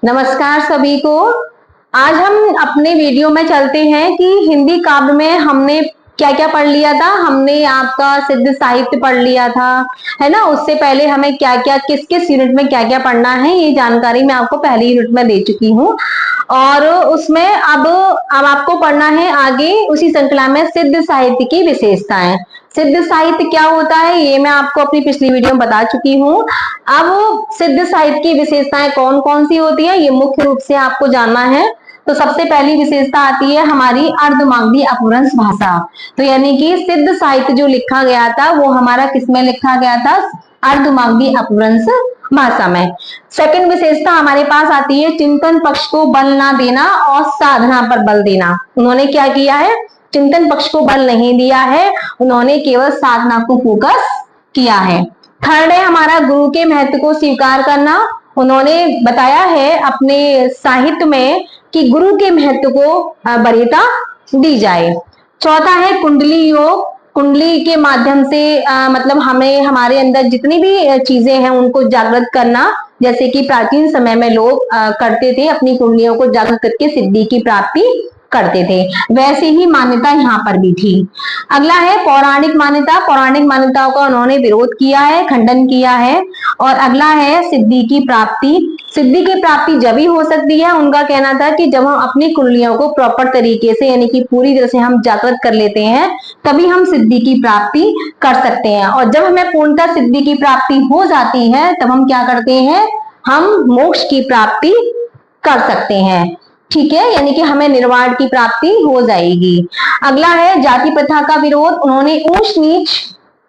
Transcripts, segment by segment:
नमस्कार सभी को। आज हम अपने वीडियो में चलते हैं कि हिंदी काव्य में हमने क्या क्या पढ़ लिया था। हमने आपका सिद्ध साहित्य पढ़ लिया था, है ना। उससे पहले हमें क्या क्या किस किस यूनिट में क्या क्या पढ़ना है ये जानकारी मैं आपको पहले यूनिट में दे चुकी हूँ। और उसमें अब आपको पढ़ना है आगे उसी श्रृंखला में सिद्ध साहित्य की विशेषताएं। सिद्ध साहित्य क्या होता है ये मैं आपको अपनी पिछली वीडियो में बता चुकी हूँ। अब सिद्ध साहित्य की विशेषताएं कौन कौन सी होती है ये मुख्य रूप से आपको जानना है। तो सबसे पहली विशेषता आती है हमारी अर्धमागधी अपभ्रंश भाषा। तो यानी कि सिद्ध साहित्य जो लिखा गया था वो हमारा किसमें लिखा गया था? अर्धमागधी अपभ्रंश भाषा में। सेकंड विशेषता हमारे पास आती है चिंतन पक्ष को बल ना देना और साधना पर बल देना। उन्होंने क्या किया है? चिंतन पक्ष को बल नहीं दिया है, उन्होंने केवल साधना को फोकस किया है। थर्ड है हमारा गुरु के महत्व को स्वीकार करना। उन्होंने बताया है अपने साहित्य में कि गुरु के महत्व को वरीयता दी जाए। चौथा है कुंडली योग। कुंडली के माध्यम से मतलब हमें हमारे अंदर जितनी भी चीजें हैं उनको जागृत करना, जैसे कि प्राचीन समय में लोग करते थे, अपनी कुंडलियों को जागृत करके सिद्धि की प्राप्ति करते थे, वैसे ही मान्यता यहाँ पर भी थी। अगला है पौराणिक मान्यता। पौराणिक मान्यताओं का उन्होंने विरोध किया है, खंडन किया है। और अगला है सिद्धि की प्राप्ति। सिद्धि की प्राप्ति जब ही हो सकती है, उनका कहना था कि जब हम अपनी कुंडलियों को प्रॉपर तरीके से यानी कि पूरी तरह से हम जागृत कर लेते हैं तभी हम सिद्धि की प्राप्ति कर सकते हैं। और जब हमें पूर्णतः सिद्धि की प्राप्ति हो जाती है तब हम क्या करते हैं? हम मोक्ष की प्राप्ति कर सकते हैं। ठीक है, यानी कि हमें निर्वाण की प्राप्ति हो जाएगी। अगला है जाति प्रथा का विरोध। उन्होंने ऊंच नीच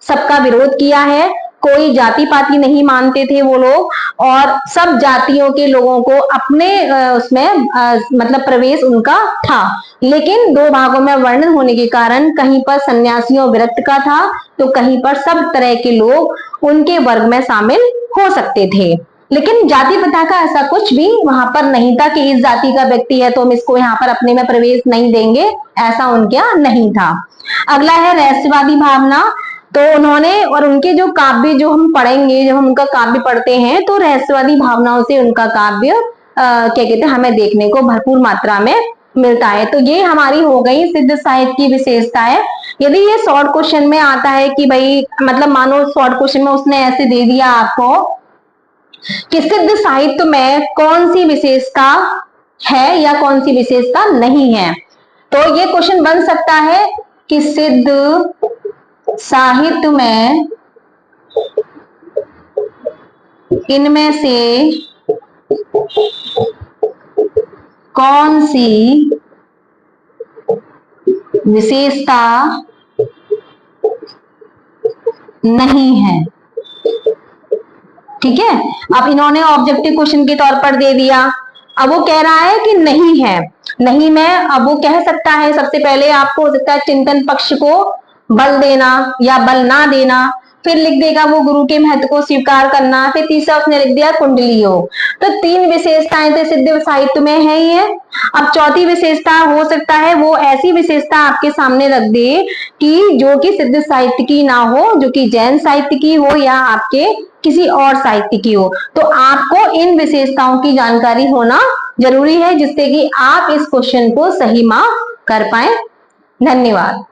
सबका विरोध किया है, कोई जाति पाति नहीं मानते थे वो लोग, और सब जातियों के लोगों को अपने उसमें मतलब प्रवेश उनका था। लेकिन दो भागों में वर्णन होने के कारण कहीं पर सन्यासियों विरक्त का था तो कहीं पर सब तरह के लोग उनके वर्ग में शामिल हो सकते थे। लेकिन जाति प्रथा का ऐसा कुछ भी वहां पर नहीं था कि इस जाति का व्यक्ति है तो हम इसको यहाँ पर अपने में प्रवेश नहीं देंगे, ऐसा उनके यहाँ नहीं था। अगला है रहस्यवादी भावना। तो उन्होंने और उनके जो काव्य जो हम पढ़ेंगे, जब हम उनका काव्य पढ़ते हैं तो रहस्यवादी भावनाओं से उनका काव्य क्या कहते हैं हमें देखने को भरपूर मात्रा में मिलता है। तो ये हमारी हो गई सिद्ध साहित्य की विशेषता है। यदि ये शॉर्ट क्वेश्चन में आता है कि भाई मतलब मानो शॉर्ट क्वेश्चन में उसने ऐसे दे दिया आपको कि सिद्ध साहित्य में कौन सी विशेषता है या कौन सी विशेषता नहीं है, तो ये क्वेश्चन बन सकता है कि सिद्ध साहित्य में इनमें से कौन सी विशेषता नहीं है। ठीक है, अब इन्होंने ऑब्जेक्टिव क्वेश्चन के तौर पर दे दिया। अब वो कह रहा है कि नहीं है, नहीं में अब वो कह सकता है सबसे पहले आपको हो सकता है चिंतन पक्ष को बल देना या बल ना देना, फिर लिख देगा वो गुरु के महत्व को स्वीकार करना, फिर तीसरा उसने लिख दिया कुंडली योग। तो तीन विशेषताएं तो सिद्ध साहित्य में है ही है। अब चौथी विशेषता हो सकता है वो ऐसी विशेषता आपके सामने रख दे कि जो कि सिद्ध साहित्य की ना हो, जो कि जैन साहित्य की हो या आपके किसी और साहित्य की हो। तो आपको इन विशेषताओं की जानकारी होना जरूरी है जिससे कि आप इस क्वेश्चन को सही मार्क कर पाए। धन्यवाद।